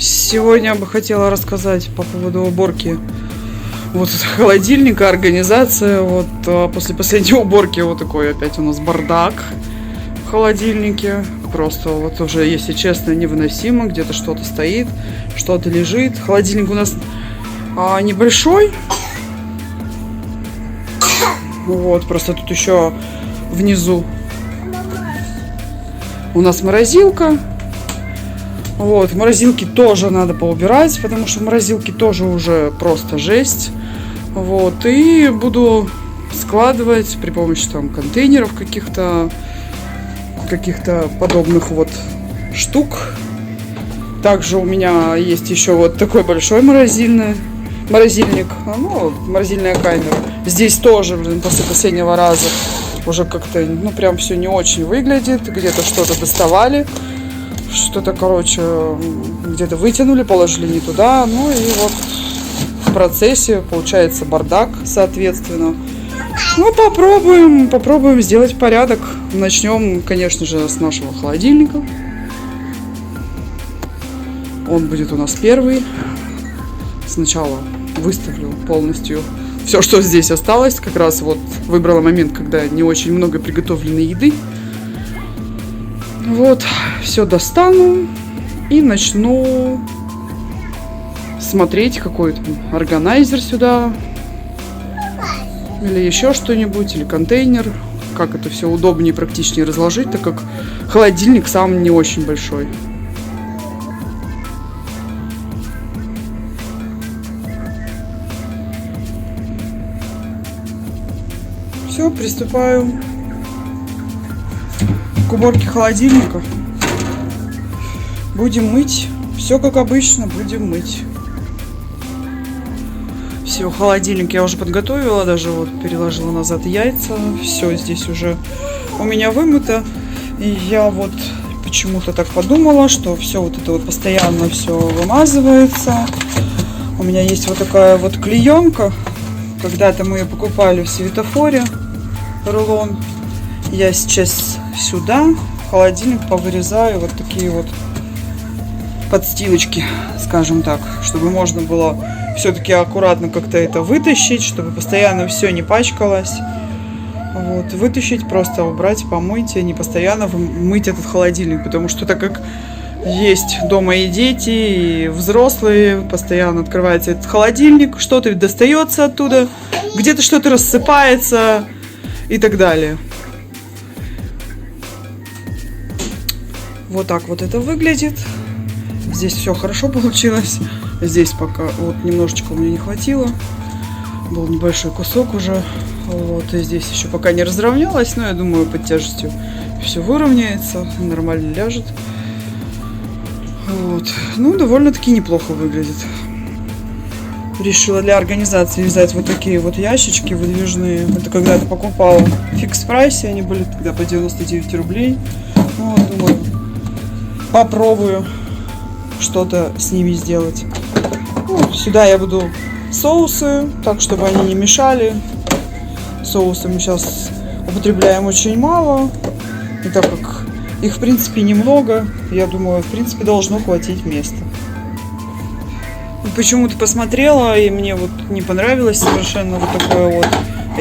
Сегодня я бы хотела рассказать по поводу уборки вот холодильника, организация. Вот после последней уборки вот такой опять у нас бардак в холодильнике. Просто вот уже, если честно, невыносимо. Где-то что-то стоит, что-то лежит. Холодильник у нас небольшой. Вот, просто тут еще внизу у нас морозилка. Вот, в морозилке тоже надо поубирать, потому что в морозилке тоже уже просто жесть. Вот, и буду складывать при помощи там контейнеров каких-то подобных вот штук. Также у меня есть еще вот такой большой морозильник, ну, морозильная камера. Здесь тоже, после последнего раза уже как-то, ну, прям все не очень выглядит. Где-то что-то доставали. Что-то, короче, где-то вытянули, положили не туда. Ну и вот в процессе получается бардак, соответственно. Ну, попробуем сделать порядок. Начнем, конечно же, с нашего холодильника. Он будет у нас первый. Сначала выставлю полностью все, что здесь осталось. Как раз вот выбрала момент, когда не очень много приготовленной еды. Вот, все достану и начну смотреть какой-то органайзер сюда. Или еще что-нибудь, или контейнер. Как это все удобнее и практичнее разложить, так как холодильник сам не очень большой. Все, приступаю к уборке холодильника. Будем мыть. Все как обычно, будем мыть. Все, холодильник я уже подготовила, даже вот переложила назад яйца. Все здесь уже у меня вымыто. И я вот почему-то так подумала, что все вот это вот постоянно все вымазывается. У меня есть вот такая вот клеенка. Когда-то мы ее покупали в Светофоре. Рулон. Я сейчас сюда в холодильник повырезаю вот такие вот подстилочки, скажем так, чтобы можно было все-таки аккуратно как-то это вытащить, чтобы постоянно все не пачкалось. Вот, вытащить, просто убрать, помыть, и не постоянно мыть этот холодильник, потому что так как есть дома и дети, и взрослые, постоянно открывается этот холодильник, что-то достается оттуда, где-то что-то рассыпается и так далее. Вот так вот это выглядит. Здесь все хорошо получилось. Здесь пока вот немножечко у меня не хватило. Был небольшой кусок уже. Вот, и здесь еще пока не разровнялось, но я думаю, под тяжестью все выровняется, нормально ляжет. Вот. Ну, довольно-таки неплохо выглядит. Решила для организации взять вот такие вот ящички выдвижные. Это когда-то покупала в фикс-прайсе, они были тогда по 99 рублей. Вот, думаю, попробую что-то с ними сделать. Ну, сюда я буду соусы, так, чтобы они не мешали. Соусы мы сейчас употребляем очень мало. И так как их, в принципе, немного, я думаю, в принципе, должно хватить места. Почему-то посмотрела, и мне вот не понравилось совершенно вот такое вот.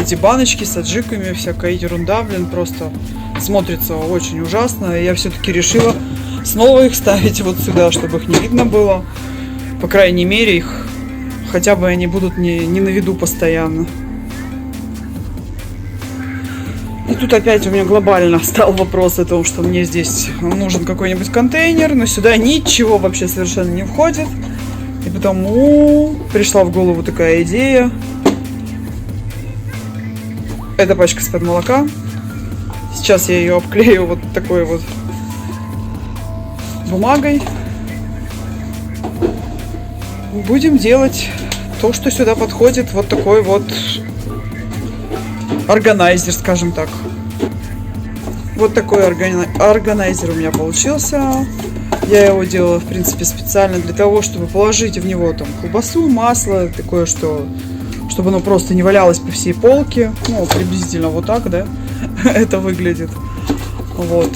Эти баночки с аджиками, всякая ерунда, блин, просто смотрится очень ужасно. И я все-таки решила снова их ставить вот сюда, чтобы их не видно было. По крайней мере, их хотя бы они будут не на виду постоянно. И тут опять у меня глобально стал вопрос о том, что мне здесь нужен какой-нибудь контейнер, но сюда ничего вообще совершенно не входит. И потому пришла в голову такая идея. Это пачка из-под молока. Сейчас я ее обклею вот такой вот бумагой. Будем делать то, что сюда подходит. Вот такой вот органайзер, скажем так. Вот такой органайзер у меня получился. Я его делала, в принципе, специально для того, чтобы положить в него там колбасу, масло, такое, что чтобы оно просто не валялось по всей полке. Ну, приблизительно вот так, да, это выглядит. Вот.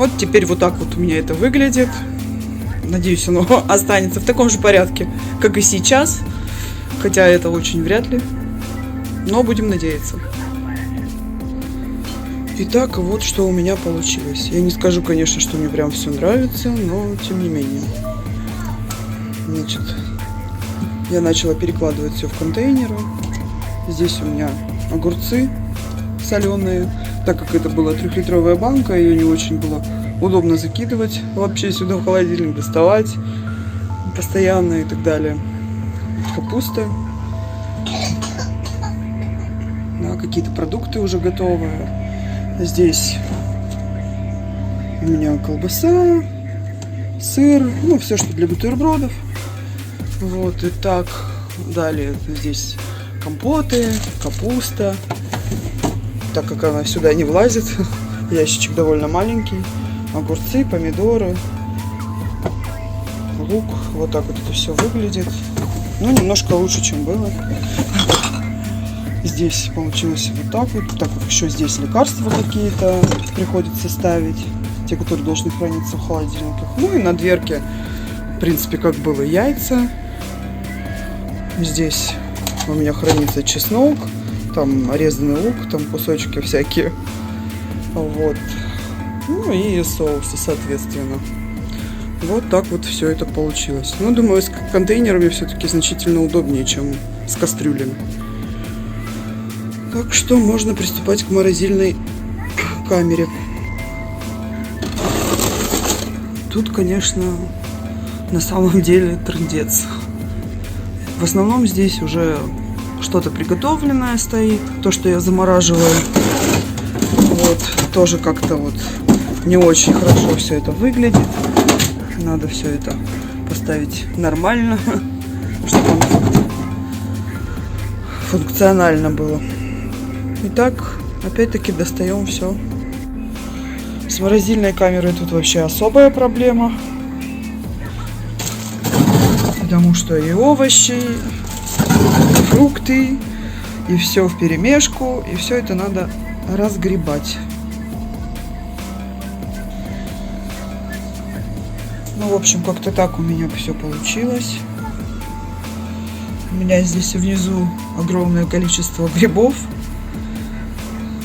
Вот теперь вот так вот у меня это выглядит. Надеюсь, оно останется в таком же порядке, как и сейчас. Хотя это очень вряд ли. Но будем надеяться. Итак, вот что у меня получилось. Я не скажу, конечно, что мне прям все нравится, но тем не менее. Значит, я начала перекладывать все в контейнеры. Здесь у меня огурцы соленые. Так как это была 3-литровая банка, ее не очень было удобно закидывать вообще сюда в холодильник, доставать постоянно и так далее. Капуста. Да, какие-то продукты уже готовые. Здесь у меня колбаса, сыр, ну все, что для бутербродов. Вот, и так, далее здесь компоты, капуста. Так как она сюда не влазит, ящичек довольно маленький. Огурцы, помидоры, лук. Вот так вот это все выглядит. Ну, немножко лучше, чем было. Здесь получилось вот так вот. Так как еще здесь лекарства какие-то приходится ставить. Те, которые должны храниться в холодильниках. Ну и на дверке, в принципе, как было, яйца. Здесь у меня хранится чеснок. Там резанный лук, там кусочки всякие. Вот. Ну и соусы, соответственно. Вот так вот все это получилось. Но думаю, с контейнерами все-таки значительно удобнее, чем с кастрюлями. Так что можно приступать к морозильной камере. Тут, конечно, на самом деле трындец. В основном здесь уже что-то приготовленное стоит. То, что я замораживаю. Вот. Тоже как-то вот не очень хорошо все это выглядит. Надо все это поставить нормально, чтобы оно функционально было. Итак, опять-таки достаем все. С морозильной камерой тут вообще особая проблема. Потому что и овощи, и фрукты, и все вперемешку, и все это надо разгребать. Ну, в общем, как-то так у меня все получилось. У меня здесь внизу огромное количество грибов.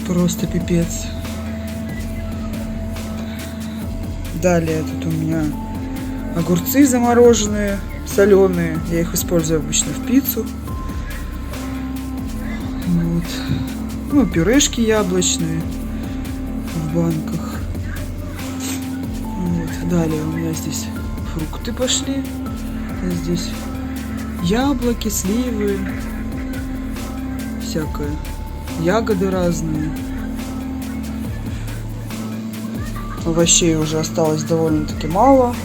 Просто пипец. Далее тут у меня огурцы замороженные, соленые. Я их использую обычно в пиццу. Вот. Ну, пюрешки яблочные в банках. Вот. Далее у меня здесь фрукты пошли. Здесь яблоки, сливы, всякое. Ягоды разные. Овощей уже осталось довольно-таки мало.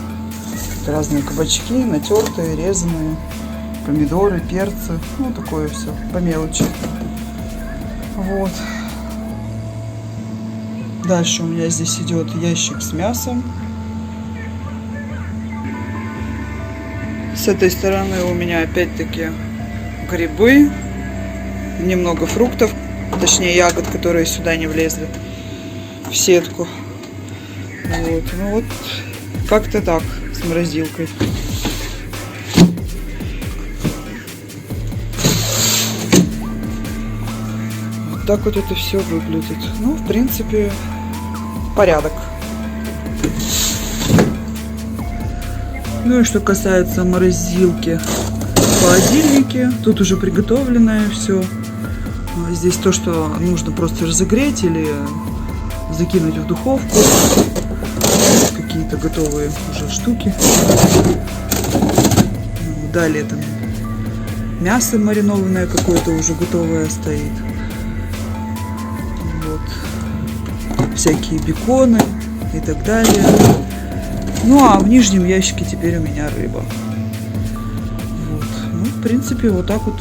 Разные кабачки, натертые, резаные, помидоры, перцы. Ну, такое все, по мелочи. Вот. Дальше у меня здесь идет ящик с мясом. С этой стороны у меня опять-таки грибы, немного фруктов, точнее ягод, которые сюда не влезли в сетку. Вот. Ну вот, как-то так с морозилкой. Вот так вот это все выглядит. Ну, в принципе, порядок. Ну и что касается морозилки, холодильники, тут уже приготовленное все. Здесь то, что нужно просто разогреть или закинуть в духовку. Какие-то готовые уже штуки. Далее там мясо маринованное какое-то уже готовое стоит. Вот. Всякие беконы и так далее. Ну а в нижнем ящике теперь у меня рыба. Вот. Ну, в принципе, вот так вот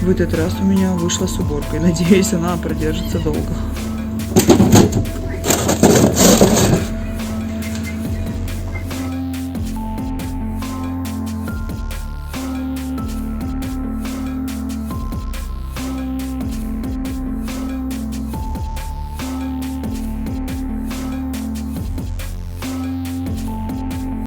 в этот раз у меня вышла с уборкой. Надеюсь, она продержится долго.